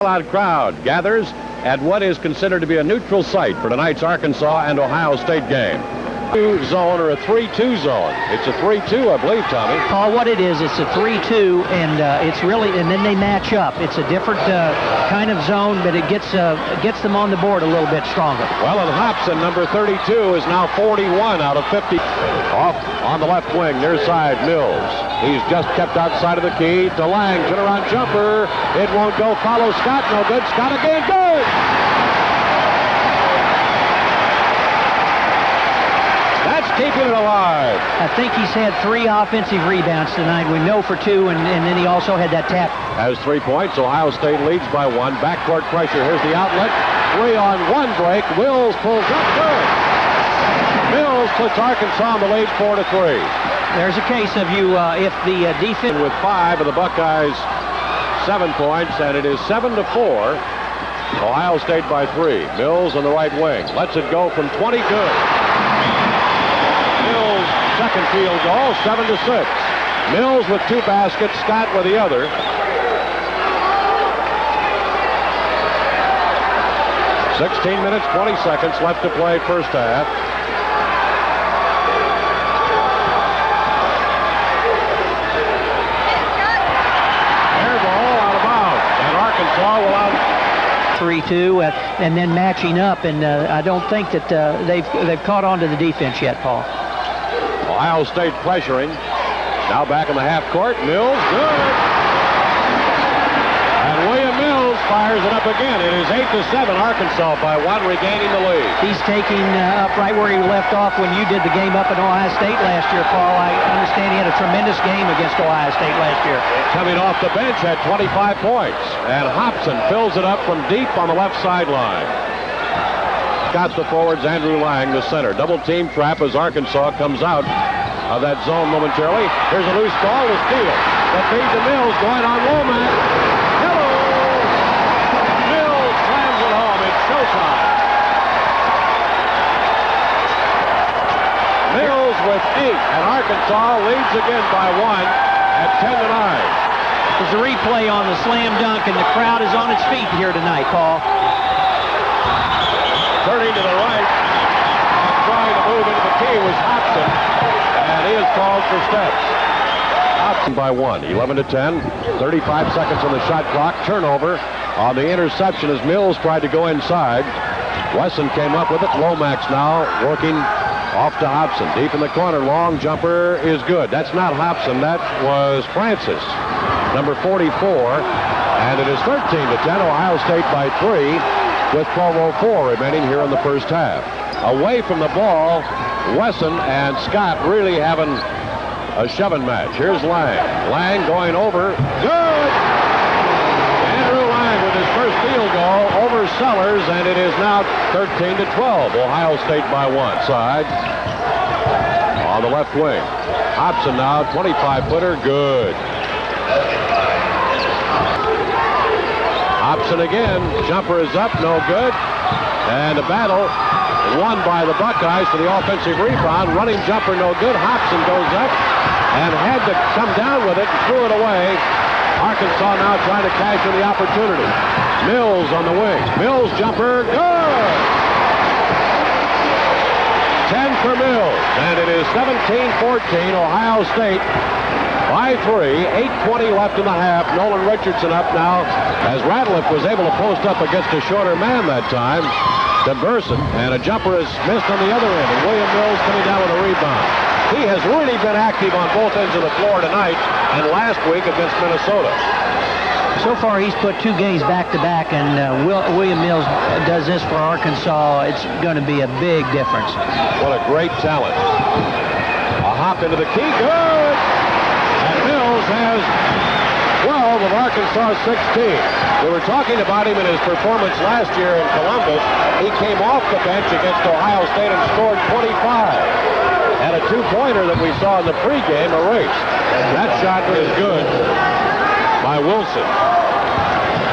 Loud crowd gathers at what is considered to be a neutral site for tonight's Arkansas and Ohio State game. 2 zone or a 3-2 zone. It's a 3-2, I believe, Tommy. Oh, what it is, it's a 3-2, and it's really, and then they match up. It's a different kind of zone, but it gets them on the board a little bit stronger. Well, and Hobson, number 32, is now 41 out of 50. Off on the left wing, near side, Mills. He's just kept outside of the key to Lang. Turnaround jumper. It won't go. Follow Scott. No good. Scott again. Good. That's keeping it alive. I think he's had 3 offensive rebounds tonight. We know for 2, and then he also had that tap. Has 3 points. Ohio State leads by 1. Backcourt pressure. Here's the outlet. 3-on-1 break. Wills pulls up. Good. Mills puts Arkansas in the lead 4-3. There's a case of you if the defense with 5 of the Buckeyes 7 points, and it is 7-4. Ohio State by 3. Mills on the right wing lets it go from 20. Good. Mills second field goal, 7-6. Mills with 2 baskets, Scott with the other. "16 minutes, 20 seconds left to play first half. Arkansas will out 3-2 and then matching up, and I don't think that they've caught on to the defense yet, Paul. Ohio State pressuring. Now back in the half court. Mills, good. And William Mills fires it up again. It is 8-7. Arkansas by 1, regaining the lead. He's taking up right where he left off when you did the game up at Ohio State last year, Paul. I understand he had a tremendous game against Ohio State last year. Coming off the bench at 25 points. And Hobson fills it up from deep on the left sideline. Got the forwards, Andrew Lang, the center. Double team trap as Arkansas comes out of that zone momentarily. Here's a loose ball to steal. The feed to Mills going on Womack. Hello! Mills slams it home. It's showtime. Mills with 8, and Arkansas leads again by 1 at 10-9. There's a replay on the slam dunk, and the crowd is on its feet here tonight, Paul. Turning to the right, and trying to move into the key was Hobson, and he is called for steps. Hobson by 1, 11-10, 35 seconds on the shot clock. Turnover on the interception as Mills tried to go inside. Wesson came up with it. Lomax now working off to Hobson. Deep in the corner, long jumper is good. That's not Hobson, that was Francis, number 44, and it is 13-10. Ohio State by 3 with 12:04 remaining here in the first half. Away from the ball, Wesson and Scott really having a shoving match. Here's Lang. Lang going over. Good! Andrew Lang with his first field goal over Sellers, and it is now 13-12. Ohio State by 1. Side on the left wing. Hobson now, 25-footer. Good. Hobson again. Jumper is up. No good. And a battle won by the Buckeyes for the offensive rebound. Running jumper, no good. Hobson goes up and had to come down with it and threw it away. Arkansas now trying to cash in the opportunity. Mills on the wing. Mills jumper, good! 10 for Mills, and it is 17-14. Ohio State by 3. 8:20 left in the half. Nolan Richardson up now as Ratliff was able to post up against a shorter man that time to Burson, and a jumper is missed on the other end, and William Mills coming down with a rebound. He has really been active on both ends of the floor tonight and last week against Minnesota. So far, he's put 2 games back-to-back, and William Mills does this for Arkansas. It's going to be a big difference. What a great talent. A hop into the key, good! And Mills has 12 of Arkansas 16. We were talking about him in his performance last year in Columbus. He came off the bench against Ohio State and scored 25. And a 2-pointer that we saw in the pregame erased. That shot is good by Wilson.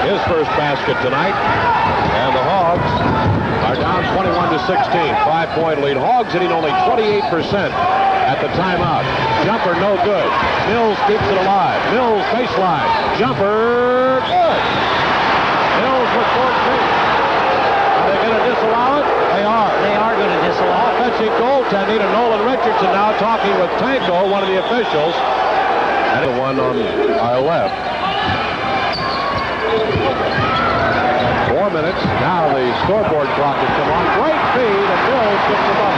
His first basket tonight. And the Hogs are down 21-16. 5-point lead. Hogs hitting only 28% at the timeout. Jumper no good. Mills keeps it alive. Mills baseline. Jumper good. talking with Tanko, one of the officials. And the one on our left. 4 minutes. Now the scoreboard clock has come on. Great feed, and Mills gets the ball.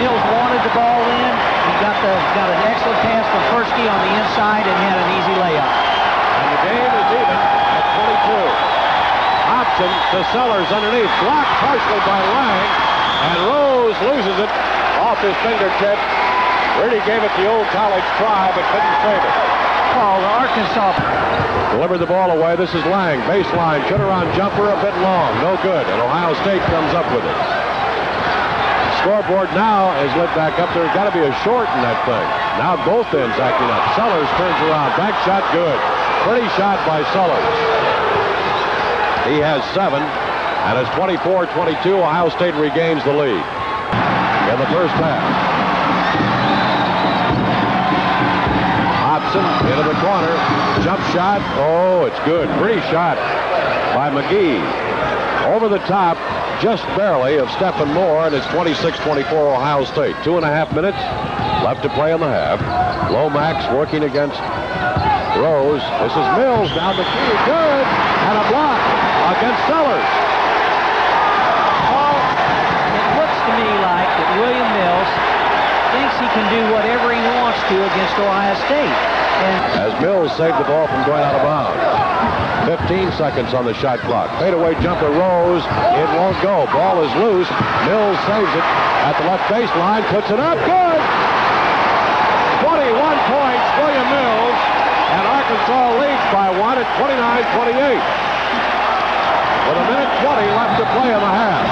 Mills wanted the ball in. He got an excellent pass from Persky on the inside and had an easy layup. And the game is even at 22. Hobson to Sellers underneath. Blocked partially by Lang. And Rose loses it off his fingertip. Really gave it the old college try, but couldn't save it. Oh, Arkansas delivered the ball away. This is Lang. Baseline. Turnaround jumper a bit long. No good. And Ohio State comes up with it. Scoreboard now is lit back up. There's got to be a short in that thing. Now both ends acting up. Sellers turns around. Back shot good. Pretty shot by Sellers. He has 7. And it's 24-22. Ohio State regains the lead in the first half. Hobson into the corner. Jump shot. Oh, it's good. Pretty shot by McGee. Over the top, just barely, of Stephen Moore, and it's 26-24 Ohio State. 2.5 minutes left to play in the half. Lomax working against Rose. This is Mills down the key. Good. And a block against Sellers. It looks to me like that William Mills thinks he can do whatever he wants to against Ohio State. And as Mills saved the ball from going out of bounds. 15 seconds on the shot clock. Fadeaway jumper, Rose. It won't go. Ball is loose. Mills saves it at the left baseline. Puts it up. Good. 21 points, William Mills. And Arkansas leads by 1 at 29-28. With a minute 20 left to play in the half.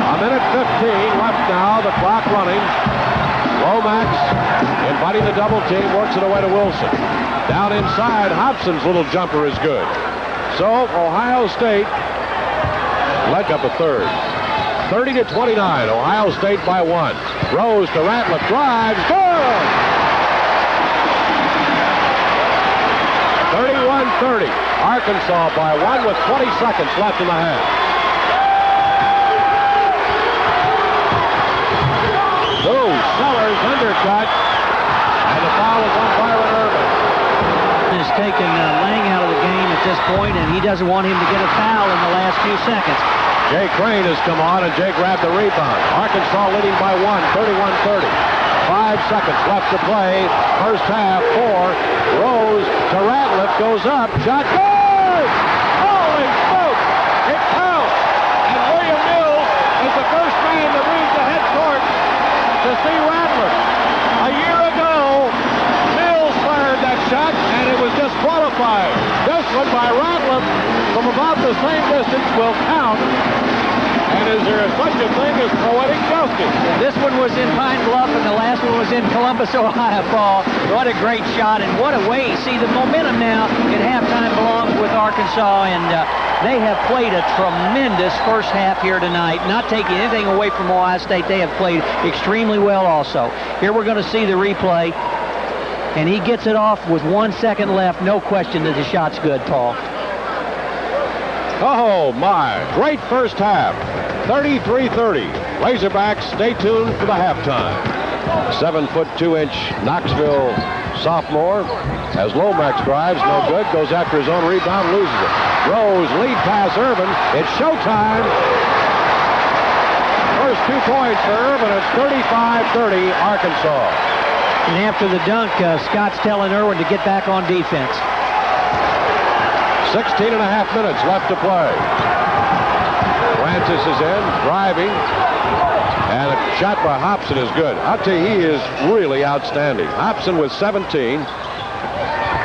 A minute 15 left now. The clock running. Lomax inviting the double team. Works it away to Wilson. Down inside, Hobson's little jumper is good. So Ohio State led up a third. 30-29. Ohio State by 1. Rose to Ratliff. Drives. Good. 31-30. Arkansas by 1 with 20 seconds left in the half. Ooh, Sellers undercut. And the foul is on Byron Irvin. has taken Lang out of the game at this point, and he doesn't want him to get a foul in the last few seconds. Jay Crane has come on, and Jay grabbed the rebound. Arkansas leading by 1, 31-30. 5 seconds left to play. First half, 4. Rose to Ratliff, goes up. Shot good! Holy smoke! It counts! And William Mills is the first man to reach the head court to see Ratliff. A year ago, Mills fired that shot, and it was disqualified. This one by Ratliff from about the same distance will count. And is there such a thing as poetic justice? This one was in Pine Bluff, and the last one was in Columbus, Ohio, Paul. What a great shot, and what a way. See, the momentum now at halftime belongs with Arkansas, and they have played a tremendous first half here tonight. Not taking anything away from Ohio State, they have played extremely well also. Here we're going to see the replay, and he gets it off with 1 second left. No question that the shot's good, Paul. Oh, my. Great first half. 33-30. Razorbacks, stay tuned for the halftime. 7'2" Knoxville sophomore. As Lomax drives, no good. Goes after his own rebound, loses it. Rose, lead pass, Irvin. It's showtime. First 2 points for Irvin. It's 35-30, Arkansas. And after the dunk, Scott's telling Irwin to get back on defense. 16.5 minutes left to play. Francis is in, driving, and a shot by Hobson is good. I'll tell you, he is really outstanding. Hobson with 17,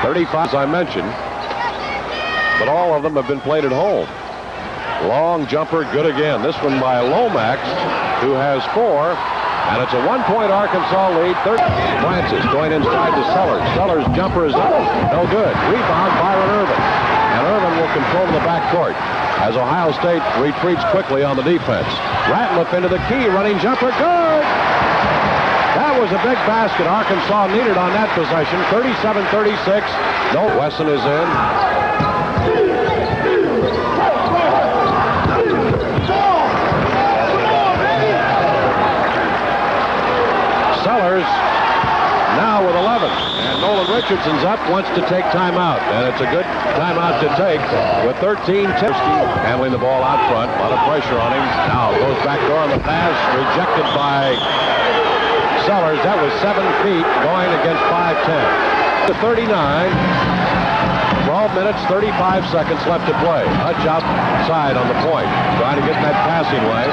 35 as I mentioned, but all of them have been played at home. Long jumper, good again. This one by Lomax, who has 4, and it's a 1-point Arkansas lead. Francis going inside to Sellers. Sellers' jumper is no good. Rebound, Byron Irvin. And Irvin will control the backcourt as Ohio State retreats quickly on the defense. Ratliff into the key, running jumper, good! That was a big basket Arkansas needed on that possession. 37-36. No, Wesson is in. Richardson's up, wants to take timeout, and it's a good timeout to take with 13-10. Handling the ball out front, a lot of pressure on him. Now goes back door on the pass, rejected by Sellers. That was 7 feet going against 5'10". To 39. 12 minutes, 35 seconds left to play. Hutch outside on the point, trying to get in that passing lane.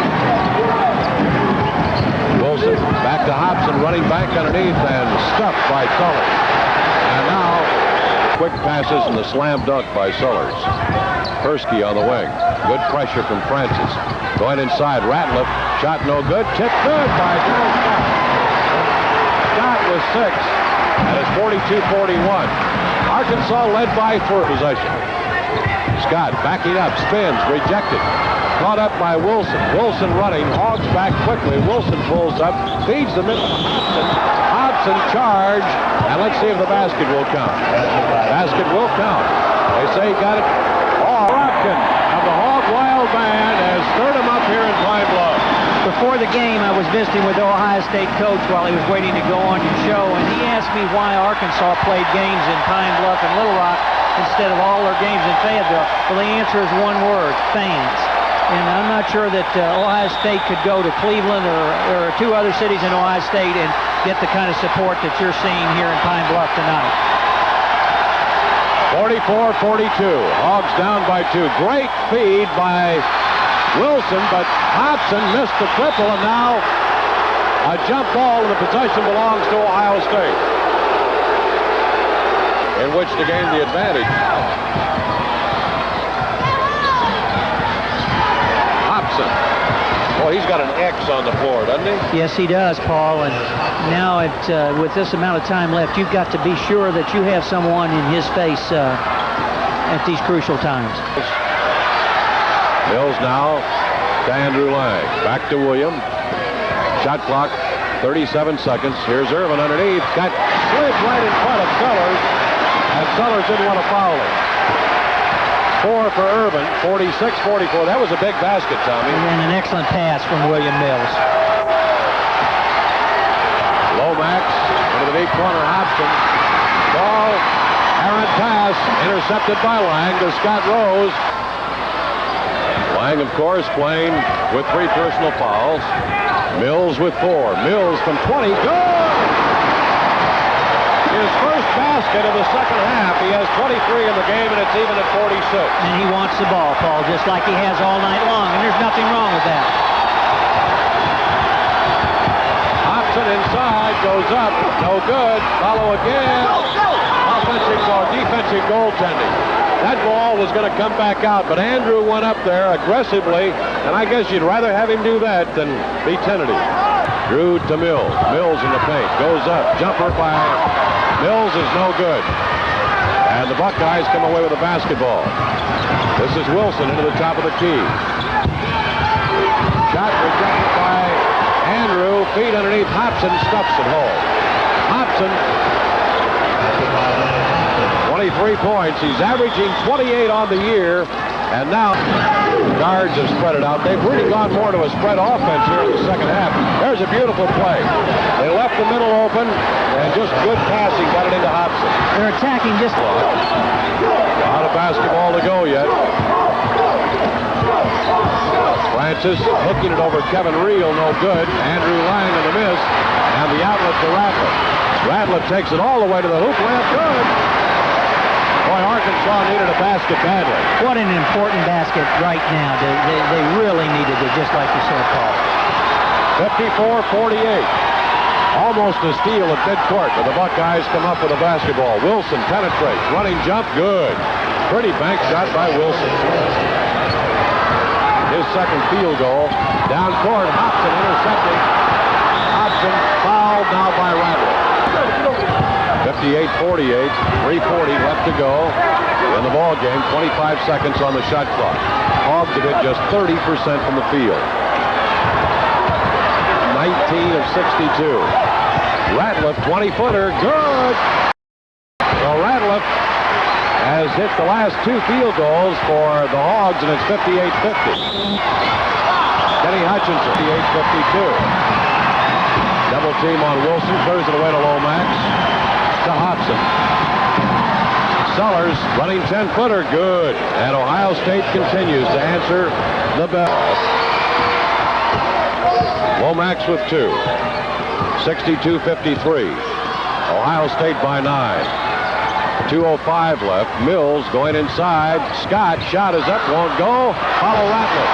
Wilson back to Hobson, running back underneath and stuffed by Sellers. And now quick passes and the slam dunk by Sellers. Persky on the wing. Good pressure from Francis. Going inside, Ratliff. Shot no good. Tip good by Darryl Scott. Scott was 6. And it's 42-41. Arkansas led by 4 possession. Scott backing up, spins, rejected. Caught up by Wilson. Wilson running, hogs back quickly. Wilson pulls up, feeds the middle. Hobson charge, and let's see if the basket will count. Basket will count. They say he got it. Oh, Rotkin of the Hog Wild Band has stirred him up here in Pine Bluff. Before the game, I was visiting with the Ohio State coach while he was waiting to go on your show, and he asked me why Arkansas played games in Pine Bluff and Little Rock instead of all their games in Fayetteville. Well, the answer is one word: fans. And I'm not sure that Ohio State could go to Cleveland or 2 other cities in Ohio State and get the kind of support that you're seeing here in Pine Bluff tonight. 44-42. Hogs down by 2. Great feed by Wilson, but Hobson missed the triple, and now a jump ball, and the possession belongs to Ohio State, in which to gain the advantage. Hobson. Well, he's got an X on the floor, doesn't he? Yes, he does, Paul. And now with this amount of time left, you've got to be sure that you have someone in his face at these crucial times. Mills now to Andrew Lang. Back to William. Shot clock, 37 seconds. Here's Irvin underneath. Got slid right in front of Sellers, and Sellers didn't want to foul him. 4 for Irvin, 46-44. That was a big basket, Tommy. And an excellent pass from William Mills. Lomax into the deep corner. Hobson. Ball, errant pass, intercepted by Lang to Scott Rose. Lang, of course, playing with 3 personal fouls. Mills with 4. Mills from 20. Good! His first basket of the second half. He has 23 in the game, and it's even at 46. And he wants the ball, Paul, just like he has all night long, and there's nothing wrong with that. Hobson inside, goes up, no good. Follow again. Offensive or defensive goaltending. That ball was going to come back out, but Andrew went up there aggressively, and I guess you'd rather have him do that than be tentative. Drew to Mills. Mills in the paint. Goes up. Jumper by Mills is no good. And the Buckeyes come away with a basketball. This is Wilson into the top of the key. Shot rejected by Andrew. Feet underneath. Hobson stuffs it home. Hobson, 23 points. He's averaging 28 on the year. And now guards have spread it out. They've really gone more to a spread offense here in the second half. There's a beautiful play. They left the middle open, and just good passing got it into Hobson. They're attacking just... Not a basketball to go yet. Francis hooking it over Kevin Reel, no good. Andrew Lang in the miss, and the outlet to Ratliff. Ratliff takes it all the way to the hoop. Layup good. Boy, Arkansas needed a basket badly. What an important basket right now. They really needed it, just like you said, Paul. 54-48. Almost a steal at midcourt, but the Buckeyes come up with a basketball. Wilson penetrates. Running jump, good. Pretty bank shot by Wilson. His second field goal. Down court, Hobson intercepting. Hobson fouled now by Ratliff. 58-48, 3:40 left to go in the ball game. 25 seconds on the shot clock. Hogs have hit just 30% from the field. 19 of 62. Ratliff, 20-footer, good. So Ratliff has hit the last 2 field goals for the Hogs, and it's 58-50. Kenny Hutchinson, 58-52. Double team on Wilson, clears it away to Lomax. to Hobson. Sellers running 10-footer, good. And Ohio State continues to answer the bell. Lomax with 2. 62-53. Ohio State by 9. 2:05 left. Mills going inside. Scott, shot is up, won't go. Follow Ratliff.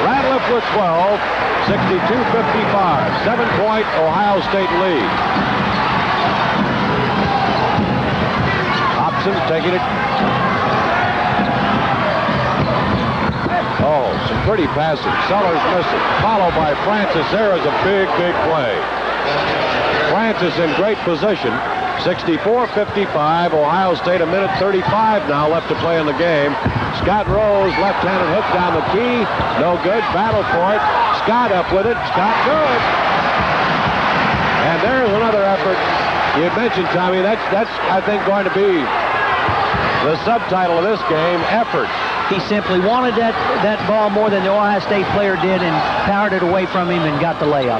Ratliff with 12. 62-55. 7-point Ohio State lead. Hobson's taking it. Oh, some pretty passing. Sellers missing. Followed by Francis. There is a big, big play. Francis in great position. 64-55. Ohio State, a minute 35 now left to play in the game. Scott Rose, left-handed hook down the key. No good. Battle for it. Scott up with it. Scott good. And there's another effort. You mentioned, Tommy, that's I think going to be the subtitle of this game, effort. He simply wanted that ball more than the Ohio State player did and powered it away from him and got the layup.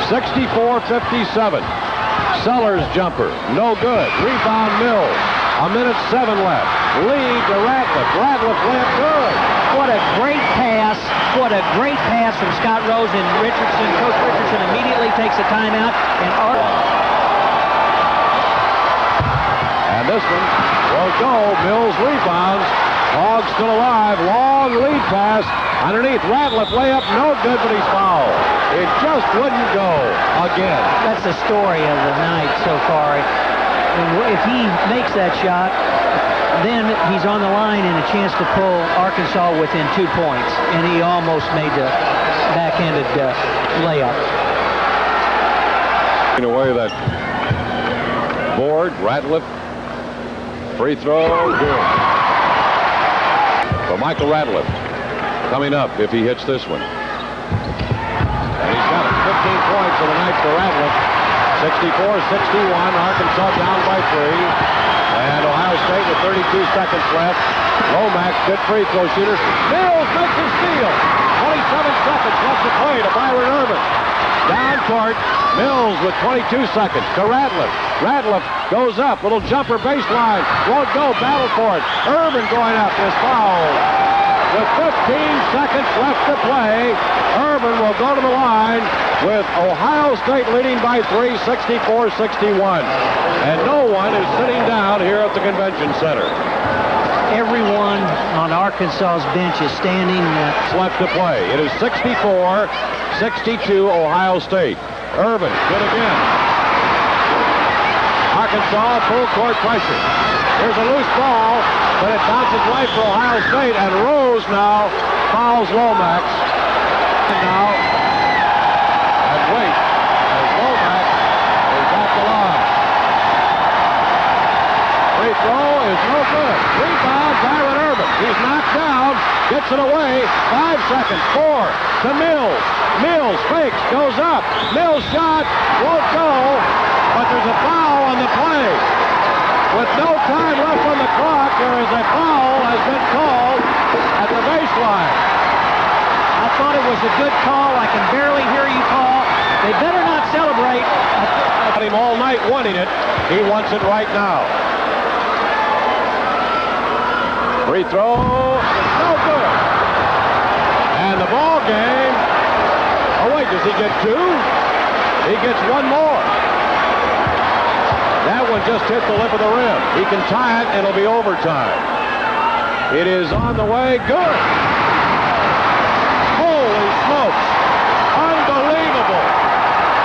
64-57. Sellers jumper, no good. Rebound Mills. A minute 7 left. Lead to Ratliff. Ratliff layup good. What a great pass. What a great pass from Scott Rose and Richardson. Coach Richardson immediately takes a timeout. And this one will go. Mills rebounds. Hogg still alive. Long lead pass. Underneath. Ratliff layup. No good, but he's fouled. It just wouldn't go again. That's the story of the night so far. If he makes that shot, then he's on the line and a chance to pull Arkansas within 2 points. And he almost made the backhanded layup. Taking away that board, Ratliff. Free throw, good. For Michael Ratliff. Coming up if he hits this one. And he's got it. 15 points of the night for Ratliff. 64-61. Arkansas down by 3. And Ohio State with 32 seconds left. Lomax, good free throw shooter. Mills makes a steal. 27 seconds left to play to Byron Irvin. Down court. Mills with 22 seconds to Ratliff. Ratliff goes up. Little jumper baseline. Won't go. Battle for it. Irvin going up is fouled. With 15 seconds left to play, Irvin will go to the line with Ohio State leading by 3, 64-61. And no one is sitting down here at the Convention Center. Everyone on Arkansas's bench is standing. Left to play. It is 64-62 Ohio State. Irvin, good again. Arkansas full court pressure. There's a loose ball, but it bounces right for Ohio State, and Rose now fouls Lomax. And now, and wait, as Lomax is at the line. Free throw is no good. Rebound, Byron Irvin. He's knocked down, gets it away. 5 seconds, 4 to Mills. Mills fakes, goes up. Mills shot, won't go, but there's a foul on the play. With no time left on the clock, there is a foul has been called at the baseline. I thought it was a good call. I can barely hear you call. They better not celebrate. Had him all night wanting it. He wants it right now. Free throw is no good. And the ball game. Oh wait, does he get 2? He gets 1 more. That one just hit the lip of the rim. He can tie it, and it'll be overtime. It is on the way. Good. Holy smokes. Unbelievable.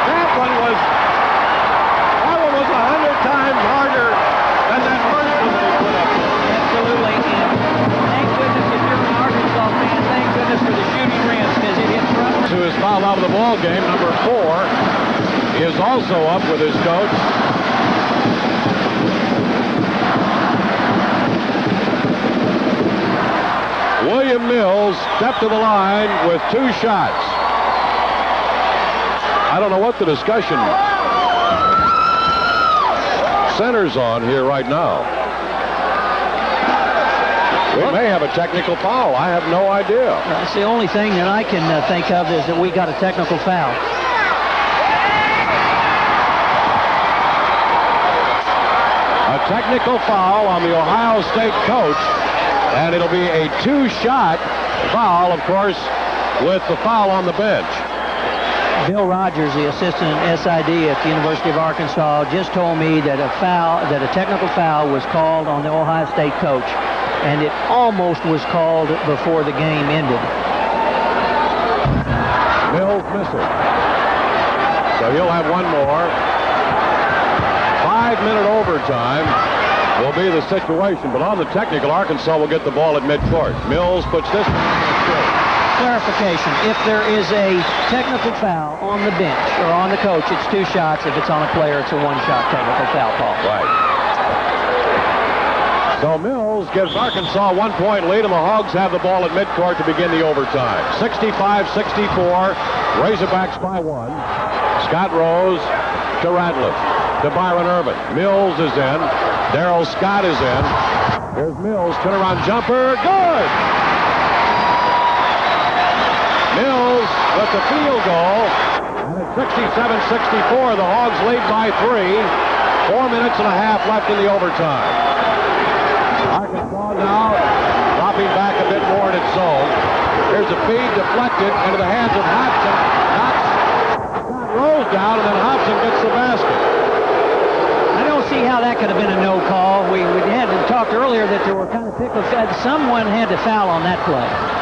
That one was 100 times harder than that first one they put up there. Absolutely. And thank goodness if you're an Arkansas fan, thank goodness for the shooting rims because it hit front. Who is fouled out of the ball game, number 4, is also up with his coach. William Mills stepped to the line with 2 shots. I don't know what the discussion centers on here right now. We may have a technical foul. I have no idea. That's the only thing that I can think of is that we got a technical foul. A technical foul on the Ohio State coach, and it'll be a 2-shot foul, of course, with the foul on the bench. Bill Rogers, the assistant SID at the University of Arkansas, just told me that a technical foul was called on the Ohio State coach, and it almost was called before the game ended. Mills misses. So he'll have one more. 5-minute overtime will be the situation, but on the technical, Arkansas will get the ball at midcourt. Mills puts this one on the straight. Clarification, if there is a technical foul on the bench or on the coach, it's 2 shots. If it's on a player, it's a 1-shot technical foul call. Right. So Mills gives Arkansas a 1-point lead, and the Hogs have the ball at midcourt to begin the overtime. 65-64, Razorbacks by 1. Scott Rose to Ratliff, to Byron Irvin. Mills is in. Darrell Scott is in. Here's Mills, turnaround jumper, good! Mills with the field goal, and at 67-64, the Hogs lead by 3. 4 minutes and a half left in the overtime. Arkansas now dropping back a bit more in its zone. Here's a feed deflected into the hands of Hobson. Knocks Scott Rose down, and then Hobson gets the basket. I don't see how that could have been a no call. We had talked earlier that there were kind of pickles. Someone had to foul on that play.